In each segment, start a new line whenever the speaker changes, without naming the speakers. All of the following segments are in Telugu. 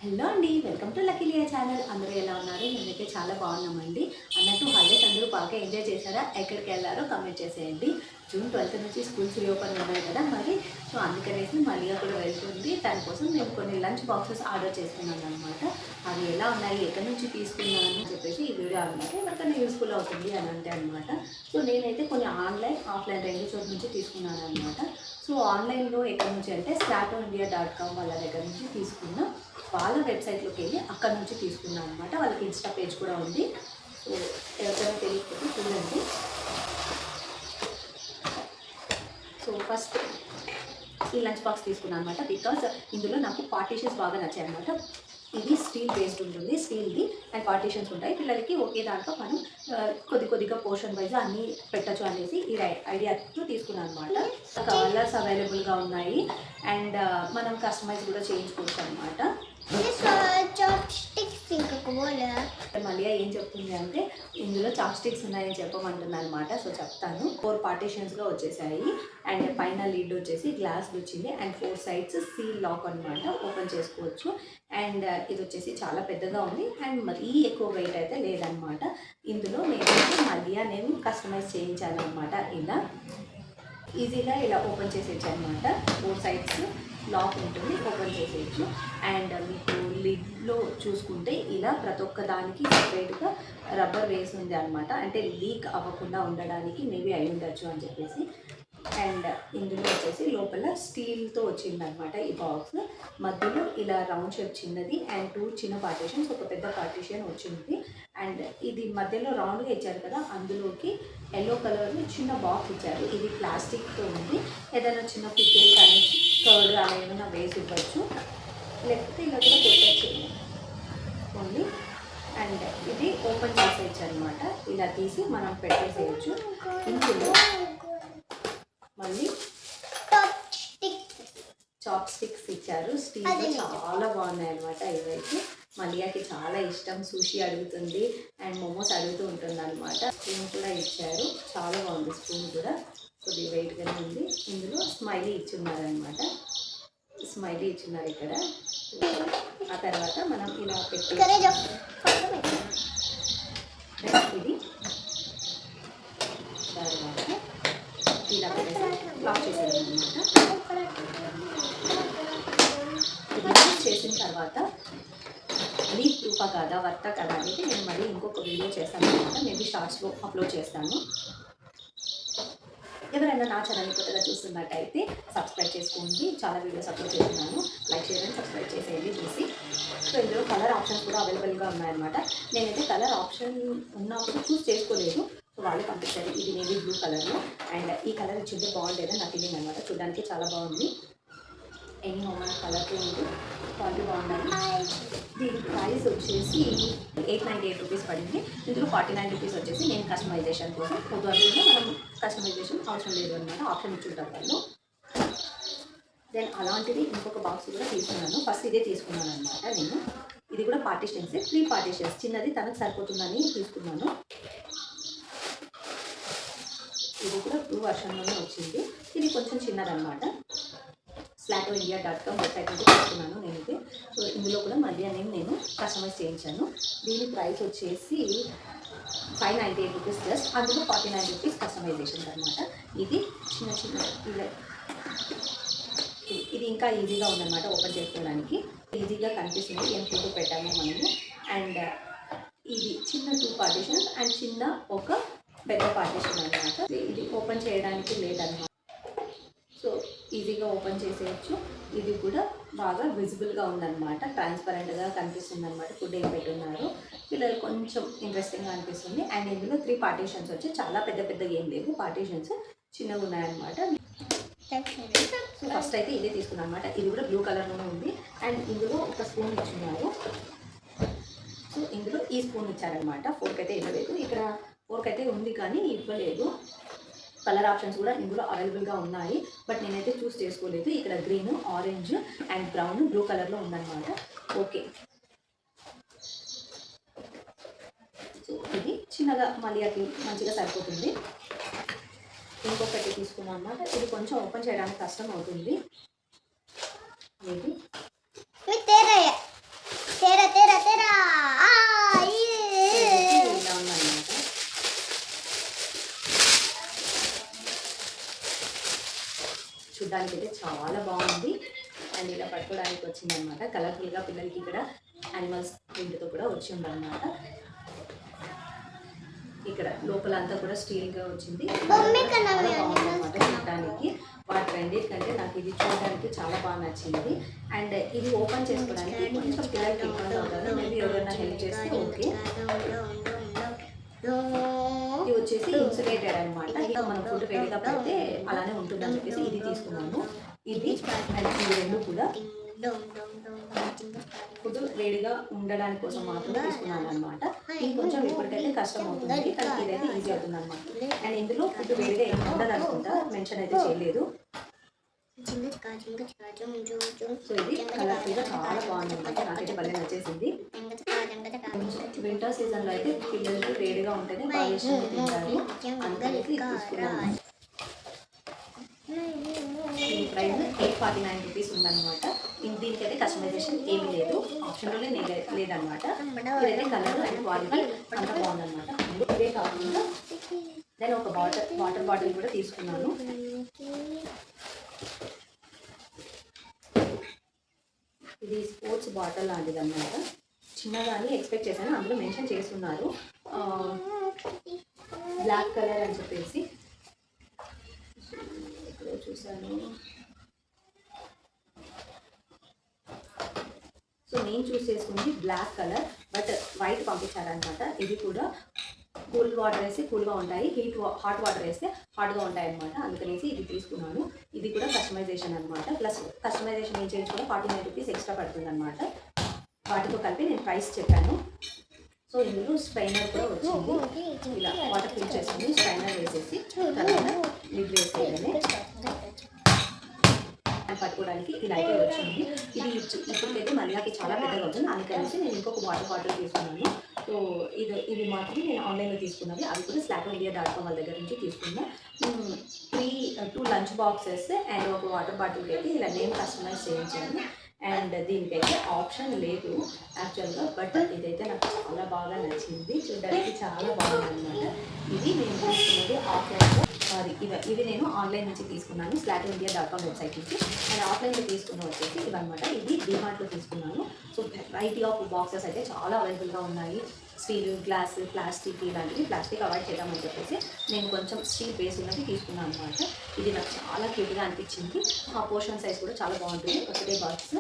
హలో అండి, welcome to lucky Liya channel. అందరూ ఎలా ఉన్నారు? మేమైతే చాలా బాగున్నామండి. అన్నట్టు హాలిడేస్ అందరూ బాగా ఎంజాయ్ చేశారా? ఎక్కడికి వెళ్ళారో కమెంట్ చేసేయండి. జూన్ 12 నుంచి స్కూల్స్ రీఓపెన్ ఉన్నాయి కదా మరి. సో అందుకనేసి మళ్ళీగా కూడా వెళ్తుంది. దానికోసం నేను కొన్ని లంచ్ బాక్సెస్ ఆర్డర్ చేసుకున్నాను అనమాట. అవి ఎలా ఉన్నాయి, ఎక్కడి నుంచి తీసుకున్నాను అని చెప్పేసి ఈ వీడియో అనమాట ఎవరికైనా యూస్ఫుల్ అవుతుంది అని అంటే అనమాట. సో నేనైతే కొన్ని ఆన్లైన్ ఆఫ్లైన్ రెండు చోట్ల నుంచి తీసుకున్నాను అనమాట. సో ఆన్లైన్లో ఎక్కడి నుంచి అంటే stratonIndia.com వాళ్ళ దగ్గర నుంచి తీసుకున్న. వాళ్ళ వెబ్సైట్లోకి వెళ్ళి అక్కడ నుంచి తీసుకున్నాను అనమాట. వాళ్ళకి ఇన్స్టా పేజ్ కూడా ఉంది. సో ఎవరికైనా తెలియకపోతే చూడండి. సో ఫస్ట్ ఈ లంచ్ బాక్స్ తీసుకున్నాను అనమాట. బికాజ్ ఇందులో నాకు పార్టీషన్స్ బాగా నచ్చాయి అనమాట. ఇది స్టీల్ బేస్డ్ ఉంటుంది, స్టీల్ది అండ్ పార్టీషన్స్ ఉంటాయి. పిల్లలకి ఒకే దాంట్లో మనం కొద్దిగా పోర్షన్ వైజ్ అన్నీ పెట్టచ్చు అనేసి ఈ ఐడియాతో తీసుకున్నాను అనమాట. కలర్స్ అవైలబుల్గా ఉన్నాయి అండ్ మనం కస్టమైజ్ కూడా చేయించుకోవచ్చు అనమాట. మళ్ళీ ఏం చెప్తుంది అంటే ఇందులో చాప్ స్టిక్స్ ఉన్నాయని చెప్పమంటుంది అనమాట. సో చెప్తాను. 4 పార్టీషన్స్గా వచ్చేసాయి అండ్ పైన లిడ్ వచ్చేసి గ్లాస్ వచ్చింది అండ్ 4 సైడ్స్ సీల్ లాక్ అనమాట, ఓపెన్ చేసుకోవచ్చు. అండ్ ఇది వచ్చేసి చాలా పెద్దగా ఉంది అండ్ మరీ ఎక్కువ వెయిట్ అయితే లేదనమాట. ఇందులో నేను కస్టమైజ్ చేయించాను అనమాట. ఇలా ఈజీగా ఇలా ఓపెన్ చేసేయచ్చు అనమాట. 4 సైడ్స్ లాక్ ఉంటుంది, ఓపెన్ చేసేయచ్చు. అండ్ మీకు లిడ్లో చూసుకుంటే ఇలా ప్రతి ఒక్క దానికి సపరేట్గా రబ్బర్ వేసి ఉంది అనమాట. అంటే లీక్ అవ్వకుండా ఉండడానికి మేబీ అయి ఉండొచ్చు అని చెప్పేసి. అండ్ ఇందులో వచ్చేసి లోపల స్టీల్తో వచ్చిందనమాట ఈ బాక్స్. మధ్యలో ఇలా రౌండ్ షేప్ చిన్నది అండ్ 2 చిన్న పార్టీషన్స్, ఒక పెద్ద పార్టీషన్ వచ్చింది. అండ్ ఇది మధ్యలో రౌండ్గా ఇచ్చారు కదా, అందులోకి ఎల్లో కలర్ చిన్న బాక్స్ ఇచ్చారు. ఇది ప్లాస్టిక్తో ఉంది. ఏదైనా చిన్న పికిల్ కానీ కర్డ్ అలా ఏమైనా వేసి ఇవ్వచ్చు, లేకపోతే ఇలా కూడా పెట్టచ్చు ఓన్లీ. అండ్ ఇది ఓపెన్ చేసేయచ్చు అనమాట. ఇలా తీసి మనం పెట్టేసేయచ్చు. ఇందులో మళ్ళీ చాప్ స్టిక్స్ ఇచ్చారు, స్టీల్ చాలా బాగున్నాయి అనమాట. ఇవైతే మలియాకి చాలా ఇష్టం, సూషి అడుగుతుంది అండ్ మోమోస్ అడుగుతూ ఉంటుంది అనమాట. స్పూన్ కూడా ఇచ్చారు, చాలా బాగుంది. స్పూన్ కూడా కొద్దిగా వెయిట్గానే ఉంది. ఇందులో స్మైలీ ఇచ్చున్నారనమాట, స్మైలీ ఇచ్చున్నారు ఇక్కడ. ఆ తర్వాత మనం ఇలా పెట్టి ఇది తర్వాత ఇలా లాక్ చేసేది అనమాట. ఇది చేసిన తర్వాత లీక్ ప్రూఫా కదా, వర్తా కదా అనేది నేను మళ్ళీ ఇంకొక వీడియో చేస్తాను అనమాట. మేబీ షార్ట్స్లో అప్లోడ్ చేస్తాను. ఎవరైనా నా ఛానల్ని కొత్తగా చూస్తున్నట్టయితే సబ్స్క్రైబ్ చేసుకోండి. చాలా వీడియోస్ అప్లోడ్ చేస్తున్నాను, లైక్ చేయండి, సబ్స్క్రైబ్ చేసేయండి చూసి. సో ఇందులో కలర్ ఆప్షన్స్ కూడా అవైలబుల్గా ఉన్నాయన్నమాట. నేనైతే కలర్ ఆప్షన్ ఉన్నప్పుడు చూస్ చేసుకోలేదు, సో వాళ్ళు పంపించారు. ఇది నేవీ బ్లూ కలర్లో అండ్ ఈ కలర్ ఇచ్చింది బాగుండేది నా ఫీలింగ్ అనమాట. చూడడానికి చాలా బాగుంది. ఎనీ హోమ్ కలర్తో ఉంది, క్వాలిటీ బాగుండాలి. దీని ప్రైస్ వచ్చేసి 898 రూపీస్ పడింది. ఇందులో 49 రూపీస్ వచ్చేసి నేను కస్టమైజేషన్ కోసం పొద్దున్న మనం కస్టమైజేషన్ అవసరం లేదు అనమాట, ఆప్షన్ ఇచ్చుంటారు వాళ్ళు. దెన్ అలాంటిది ఇంకొక బాక్స్ కూడా తీసుకున్నాను. ఫస్ట్ ఇదే తీసుకున్నాను అనమాట నేను. ఇది కూడా పార్టీషన్స్, 3 పార్టీషన్స్, చిన్నది తనకు సరిపోతుందని తీసుకున్నాను. ఇది కూడా బ్లూ వర్షన్లోనే వచ్చింది. ఇది కొంచెం చిన్నదనమాట. stratonIndia.com వెబ్సైట్ నుంచి తీసుకున్నాను నేనైతే. సో ఇందులో కూడా మళ్ళీ నేను కస్టమైజ్ చేయించాను. దీని ప్రైస్ వచ్చేసి 598 రూపీస్ జస్ట్, అందులో 49 రూపీస్ కస్టమైజేషన్ అనమాట. ఇది చిన్న ఇలా ఇది ఇంకా ఈజీగా ఉందన్నమాట ఓపెన్ చేసుకోవడానికి. ఈజీగా కనిపిస్తుంది ఏం ఫోటో పెట్టామో మనము. అండ్ ఇది చిన్న 2 పార్టీషన్స్ అండ్ చిన్న ఒక పెద్ద పార్టీషన్ అనమాట. ఇది ఓపెన్ చేయడానికి లేదన్నమాట, సో ఈజీగా ఓపెన్ చేసేయచ్చు. ఇది కూడా బాగా విజిబుల్గా ఉందన్నమాట, ట్రాన్స్పరెంట్గా కనిపిస్తుంది అనమాట. ఫుడ్ ఏం పెట్టున్నారు, పిల్లలు కొంచెం ఇంట్రెస్టింగ్గా అనిపిస్తుంది. అండ్ ఇందులో 3 పార్టీషన్స్ వచ్చి చాలా పెద్ద ఏం లేవు, పార్టీషన్స్ చిన్నగా ఉన్నాయన్నమాట. సో ఫస్ట్ అయితే ఇదే తీసుకున్నాను అనమాట. ఇది కూడా బ్లూ కలర్లోనే ఉంది అండ్ ఇందులో ఒక స్పూన్ ఇచ్చున్నారు. సో ఇందులో ఈ స్పూన్ ఇచ్చారనమాట. ఫోర్క్ అయితే ఇవ్వలేదు, ఇక్కడ ఫోర్క్ అయితే ఉంది కానీ ఇవ్వలేదు. కలర్ ఆప్షన్స్ కూడా ఇందులో అవైలబుల్గా ఉన్నాయి, బట్ నేనైతే చూస్ చేసుకోలేదు. ఇక్కడ green, orange and brown, blue కలర్లో ఉందన్నమాట. ఓకే, సో ఇది చిన్నగా మళ్ళీ అది మంచిగా సరిపోతుంది. ఇంకొకటి తీసుకున్నాం అన్నమాట. ఇది కొంచెం ఓపెన్ చేయడానికి కష్టం అవుతుంది. ఇది వచ్చింది అనమాట. కలర్ఫుల్గా పిల్లలకి ఇక్కడ యానిమల్స్ ప్రింట్తో కూడా వచ్చి ఉందన్నమాట. ఇక్కడ లోపల అంతా కూడా స్టీల్గా వచ్చింది. చాలా బాగుందన్నమాట చూడడానికి. వాటి రెండింటికంటే నాకు ఇది చూడడానికి చాలా బాగా నచ్చింది. అండ్ ఇది ఓపెన్ చేసుకోవడానికి కొంచెం పిల్లలకి ఇబ్బంది అవుతుంది. మేబీ ఎవరైనా హెల్ప్ చేస్తే ఓకే. ఇది వచ్చేసి ఇన్సులేటెడ్ అనమాట. ఇంకా మనం ఫుడ్ వేడిగా పెడితే అలానే ఉంటుందని చెప్పేసి ఇది తీసుకున్నాను. ఇది అండ్ ఇది రెండు కూడా ఫుడ్ వేడిగా ఉండడానికి కోసం మాత్రమే తీసుకున్నాను అనమాట. ఇది కొంచెం ఇప్పటికైతే కష్టం అవుతుంది, కానీ ఇదైతే ఈజీ అవుతుంది అనమాట. అండ్ ఇందులో ఫుడ్ వేడిగా ఏమి ఉండదు అనుకుంటా, మెన్షన్ అయితే చేయలేదు. సో ఇది కలర్ఫుల్గా చాలా బాగుంది అనమాట. నాకైతే భలే నచ్చేసింది. వింటర్ సీజన్లో అయితే పిల్లలకి వేడిగా ఉంటేనే బాగా ఇష్టంగా తింటారు, అందుకనేసి తీసుకున్నాను. దీని ప్రైస్ 849 రూపీస్ ఉందన్నమాట. దీనికైతే కస్టమైజేషన్ ఏమీ లేదు, ఆప్షన్లోనే లేదనమాట. ఇదైతే కలర్ అండ్ క్వాలిటీ అంత బాగుందన్నమాట. ఇదే కాకుండా నేను ఒక వాటర్ బాటిల్ కూడా తీసుకున్నాను. ఇది స్పోర్ట్స్ బాటిల్ లాంటిది అన్నమాట. చిన్నదాన్ని ఎక్స్పెక్ట్ చేశాను, అందులో మెన్షన్ చేస్తున్నారు బ్లాక్ కలర్ అని చెప్పేసి. ఎక్కడో చూసాను. సో నేను చూస్ చేసుకుంది బ్లాక్ కలర్, బట్ వైట్ పంపించారనమాట. ఇది కూడా కూల్ వాటర్ వేస్తే కూల్గా ఉంటాయి, హాట్ వాటర్ వేస్తే హాట్గా ఉంటాయి అనమాట. అందుకనేసి ఇది తీసుకున్నాను. ఇది కూడా కస్టమైజేషన్ అనమాట. ప్లస్ కస్టమైజేషన్ ఏం చేయించుకున్నా 49 రూపీస్ ఎక్స్ట్రా పడుతుంది అనమాట. వాటితో కలిపి నేను ప్రైస్ చెప్పాను. సో ఇందులో స్ట్రైనర్ కూడా వచ్చింది. ఇలా వాటర్ ఫిల్ చేసుకుని స్ట్రైనర్ వేసేసి తర్వాత లిడ్ వేసేయడమే. పట్టుకోవడానికి ఇలా అయితే వచ్చింది. ఇది ఇప్పటికైతే మళ్ళీ చాలా పెద్దగా అవుతుంది, అందుకనేసి నేను ఇంకొక వాటర్ బాటిల్ తీసుకున్నాను. సో ఇవి మాత్రమే నేను ఆన్లైన్లో తీసుకున్నది. అవి కూడా slatindia.com వాళ్ళ దగ్గర నుంచి తీసుకున్నా. 2 లంచ్ బాక్సెస్ అండ్ ఒక వాటర్ బాటిల్కి అయితే ఇలా నేను కస్టమైజ్ చేయించాను. అండ్ దీనికైతే ఆప్షన్ లేదు యాక్చువల్గా, బట్ ఇదైతే నాకు చాలా బాగా నచ్చింది. చూడడానికి చాలా బాగుందన్నమాట. ఇది నేను తీసుకున్నది ఆఫ్లైన్లో, ఇవి నేను ఆన్లైన్ నుంచి తీసుకున్నాను, slatindia.com వెబ్సైట్ నుంచి. అండ్ ఆఫ్లైన్లో తీసుకున్న వచ్చేసి ఇవన్నమాట. ఇది డిమార్ట్లో తీసుకున్నాను. సో వెరైటీ ఆఫ్ బాక్సెస్ అయితే చాలా అవైలబుల్గా ఉన్నాయి. స్టీల్, గ్లాస్, ప్లాస్టిక్ ఇలాంటివి. ప్లాస్టిక్ అవాయిడ్ చేద్దామని చెప్పేసి నేను కొంచెం స్టీల్ బేస్ ఉన్నది తీసుకున్నాను అనమాట. ఇది నాకు చాలా క్యూట్గా అనిపించింది. ఆ పోర్షన్ సైజ్ కూడా చాలా బాగుంటుంది. ఒకటే బాక్స్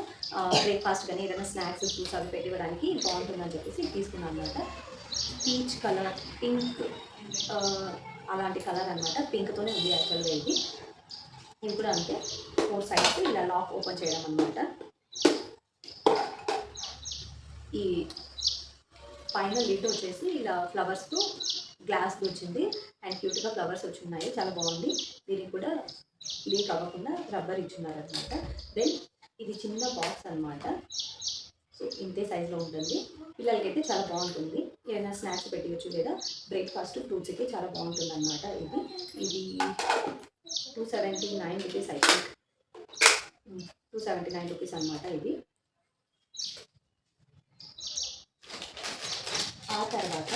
బ్రేక్ఫాస్ట్ కానీ ఏదైనా స్నాక్స్, ఫ్రూట్స్ అవి పెట్టివ్వడానికి బాగుంటుందని చెప్పేసి తీసుకున్నాను అనమాట. పీచ్ కలర్, పింక్ అలాంటి కలర్ అనమాట. పింక్తోనే ఉంది యాక్చువల్గా. ఇది కూడా అంతే, 4 సైడ్స్ ఇలా లాక్ ఓపెన్ చేయడం అనమాట. ఈ పైన లిడ్ వచ్చేసి ఇలా ఫ్లవర్స్తో గ్లాస్ది వచ్చింది అండ్ క్యూట్గా ఫ్లవర్స్ వచ్చి ఉన్నాయి, చాలా బాగుంది. దీనికి కూడా లీక్ అవ్వకుండా రబ్బర్ ఇచ్చున్నారనమాట. దెన్ ఇది చిన్న బాక్స్ అనమాట. సో ఇంతే సైజులో ఉంటుంది. పిల్లలకైతే చాలా బాగుంటుంది, ఏదైనా స్నాక్స్ పెట్టవచ్చు లేదా బ్రేక్ఫాస్ట్ ఫ్రూట్స్కి చాలా బాగుంటుంది అనమాట. ఇది 279 రూపీస్ అయితే 279 రూపీస్ అనమాట. ఇది ఆ తర్వాత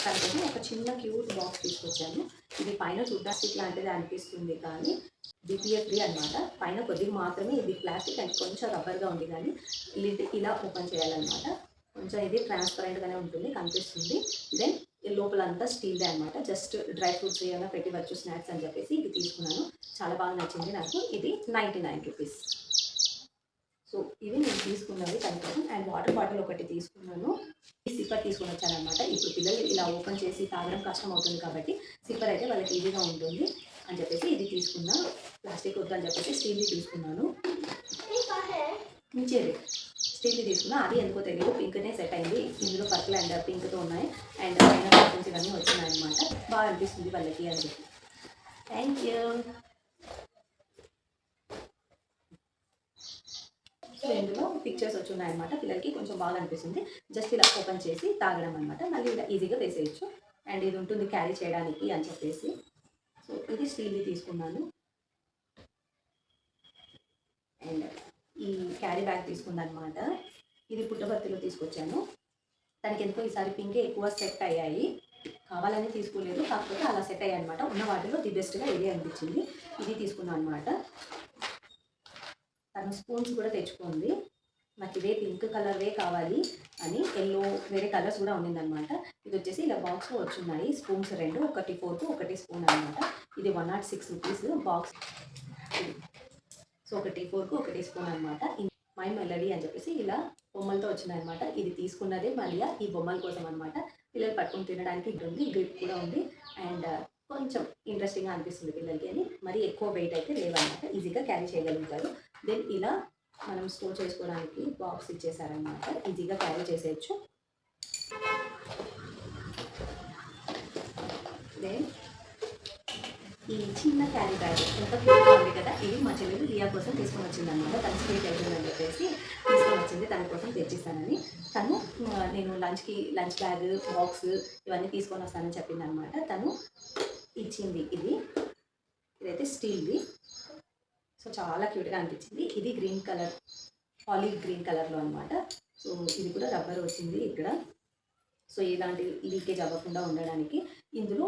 దానికి ఒక చిన్న క్యూట్ బాక్స్ తీసుకొచ్చాను. ఇది పైన ప్లాస్టిక్ లాంటిది అనిపిస్తుంది, కానీ BPA ఫ్రీ అనమాట. పైన కొద్దిగా మాత్రమే ఇది ప్లాస్టిక్ అండ్ కొంచెం రబ్బర్గా ఉంది, కానీ లిడ్ ఇలా ఓపెన్ చేయాలన్నమాట. కొంచెం ఇది ట్రాన్స్పరెంట్గానే ఉంటుంది, కనిపిస్తుంది. దెన్ లోపలంతా స్టీల్దే అనమాట. జస్ట్ డ్రై ఫ్రూట్స్ ఏమైనా పెట్టివచ్చు, స్నాక్స్ అని చెప్పేసి ఇది తీసుకున్నాను. చాలా బాగా నచ్చింది నాకు. ఇది 99 రూపీస్. సో ఇవి నేను తీసుకున్నది 10,000. అండ్ వాటర్ బాటిల్ ఒకటి తీసుకున్నాను. ఈ సిప్పర్ తీసుకొని వచ్చానమాట. ఇప్పుడు పిల్లలు ఇలా ఓపెన్ చేసి తాగడం కష్టం అవుతుంది కాబట్టి సిప్పర్ అయితే వాళ్ళకి ఈజీగా ఉంటుంది అని చెప్పేసి ఇది తీసుకున్నా. ప్లాస్టిక్ వద్దు అని చెప్పేసి స్టీల్ది తీసుకున్నాను. మించేది స్టీల్ది తీసుకున్నా. అది ఎందుకో తెలియదు, పింక్నే సెట్ అయింది. ఇందులో పర్పుల్ అండ్ పింక్తో ఉన్నాయి అండ్ పైన కార్టూన్స్ ఇవన్నీ వచ్చినాయి అనమాట. బాగా అనిపిస్తుంది వాళ్ళకి అని చెప్పి. Thank you. సో ఇందులో పిక్చర్స్ వచ్చి ఉన్నాయన్నమాట. పిల్లలకి కొంచెం బాగా అనిపిస్తుంది. జస్ట్ ఇలా ఓపెన్ చేసి తాగడం అనమాట. మళ్ళీ ఇలా ఈజీగా వేసేయచ్చు అండ్ ఇది ఉంటుంది క్యారీ చేయడానికి అని చెప్పేసి. సో ఇది స్టీల్ది తీసుకున్నాను. అండ్ ఈ క్యారీ బ్యాగ్ తీసుకుందనమాట. ఇది పుట్టపర్తిలో తీసుకొచ్చాను. దానికి ఎందుకో ఈసారి పింకే ఎక్కువ సెట్ అయ్యాయి, కావాలని తీసుకోలేదు, కాకపోతే అలా సెట్ అయ్యాయి అనమాట. ఉన్న వాటిలో ది బెస్ట్గా ఇదే అనిపించింది. ఇది తీసుకున్నాను అనమాట. తను స్పూన్స్ కూడా తెచ్చుకుంది. నాకు ఇదే పింక్ కలర్వే కావాలి అని ఎల్లో వేరే కలర్స్ కూడా ఉండిందనమాట. ఇది వచ్చేసి ఇలా బాక్స్లో వచ్చిన్నాయి స్పూన్స్ రెండు, ఒకటి ఫోర్క్ ఒకటి స్పూన్ అనమాట. ఇది 106 రూపీస్ బాక్స్. సో ఒకటి ఫోర్క్ ఒకటి స్పూన్ అనమాట. మై మెలడీ అని చెప్పేసి ఇలా బొమ్మలతో వచ్చినాయన్నమాట. ఇది తీసుకున్నదే మళ్ళీ ఈ బొమ్మల కోసం అనమాట. పిల్లలు పట్టుకొని తినడానికి ఉంటుంది, గ్రిప్ కూడా ఉంది అండ్ కొంచెం ఇంట్రెస్టింగ్గా అనిపిస్తుంది పిల్లలకి అని. మరి ఎక్కువ వెయిట్ అయితే లేవన్నమాట, ఈజీగా క్యారీ చేయగలుగుతారు. దెన్ ఇలా మనం స్టోర్ చేసుకోవడానికి బాక్స్ ఇచ్చేసారనమాట, ఈజీగా క్యారీ చేసేయచ్చు. దెన్ ఈ చిన్న క్యారీ బ్యాగ్ ఎంత క్యూట్గా ఉంది కదా, ఇది మా చెల్లెలు లియా కోసం తీసుకొని వచ్చింది అనమాట. తను స్వీట్ అవుతుందని చెప్పేసి తీసుకొని వచ్చింది, తన కోసం తెచ్చిస్తానని. తను నేను లంచ్ బ్యాగ్ బాక్స్ ఇవన్నీ తీసుకొని వస్తానని చెప్పింది అనమాట. తను ఇచ్చింది ఇదైతే స్టీల్ది. సో చాలా క్యూట్గా అనిపించింది. ఇది గ్రీన్ కలర్, ఆలివ్ గ్రీన్ కలర్లో అనమాట. సో ఇది కూడా రబ్బర్ వచ్చింది ఇక్కడ. సో ఇలాంటి లీకేజ్ అవ్వకుండా ఉండడానికి ఇందులో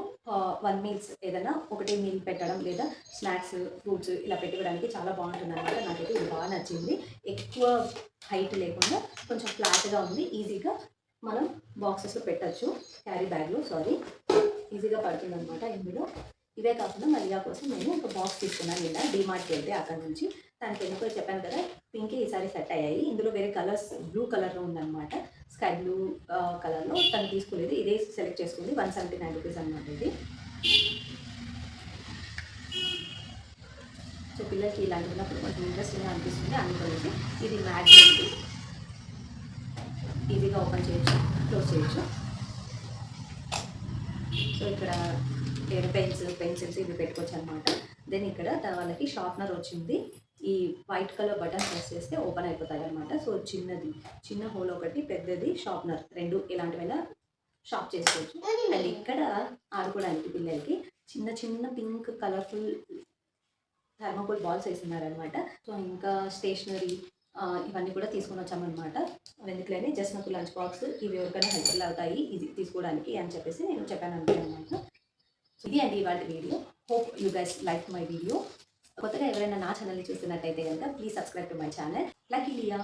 1 మీల్స్ ఏదైనా ఒకటే మీల్ పెట్టడం లేదా స్నాక్స్ ఫ్రూట్స్ ఇలా పెట్టుకోవడానికి చాలా బాగుంటుంది అనమాట. నాకైతే ఇది బాగా నచ్చింది. ఎక్కువ హైట్ లేకుండా కొంచెం ఫ్లాట్గా ఉంది, ఈజీగా మనం బాక్సెస్లో పెట్టచ్చు. క్యారీ బ్యాగ్లో ఈజీగా పడుతుంది అనమాట. ఇందులో ఇవే కాకుండా మలియా కోసం నేను ఒక బాక్స్ తీసుకున్నాను నిన్న డీమార్ట్కి వెళ్తే. అక్కడ నుంచి తనకి ఎందుకో చెప్పాను కదా, పింక్ ఈసారి సెట్ అయ్యాయి. ఇందులో వేరే కలర్స్ బ్లూ కలర్లో ఉందన్నమాట, స్కై బ్లూ కలర్లో. తను తీసుకోలేదు, ఇదే సెలెక్ట్ చేసుకుంది. 179 రూపీస్ అనమాట ఇది. సో పిల్లలకి ఇలాంటి ఉన్నప్పుడు కొంచెం ఇంట్రెస్టింగ్గా అనిపిస్తుంది. అందుకనేసి ఇది మ్యాగ్నెట్, ఈజీగా ఓపెన్ చేయొచ్చు, క్లోజ్ చేయొచ్చు. సో ఇక్కడ పెన్సిల్స్ ఇవి పెట్టుకోవచ్చు అనమాట. దెన్ ఇక్కడ వాళ్ళకి షార్ప్నర్ వచ్చింది. ఈ వైట్ కలర్ బటన్ ప్రెస్ చేస్తే ఓపెన్ అయిపోతాయి అనమాట. సో చిన్న హోల్ ఒకటి, పెద్దది షార్ప్నర్, రెండు ఇలాంటివైనా షార్ప్ చేసుకోవచ్చు. అండ్ ఇక్కడ ఆడుకోవడానికి పిల్లలకి చిన్న పింక్ కలర్ఫుల్ థర్మోకోల్ బాల్స్ వేస్తున్నారనమాట. సో ఇంకా స్టేషనరీ ఇవన్నీ కూడా తీసుకొని వచ్చామన్నమాట. ఎందుకులేని జస్ట్ నాకు లంచ్ బాక్స్ ఇవి ఎవరికైనా హెల్ప్ఫుల్ అవుతాయి ఇది తీసుకోవడానికి అని చెప్పేసి నేను చెప్పాను అనమాట. సో ఇది అండి ఇవాళ వీడియో. Hope you guys like my video. కొత్తగా ఎవరైనా నా ఛానల్ని చూస్తున్నట్టయితే కనుక please subscribe to my channel lucky Liya.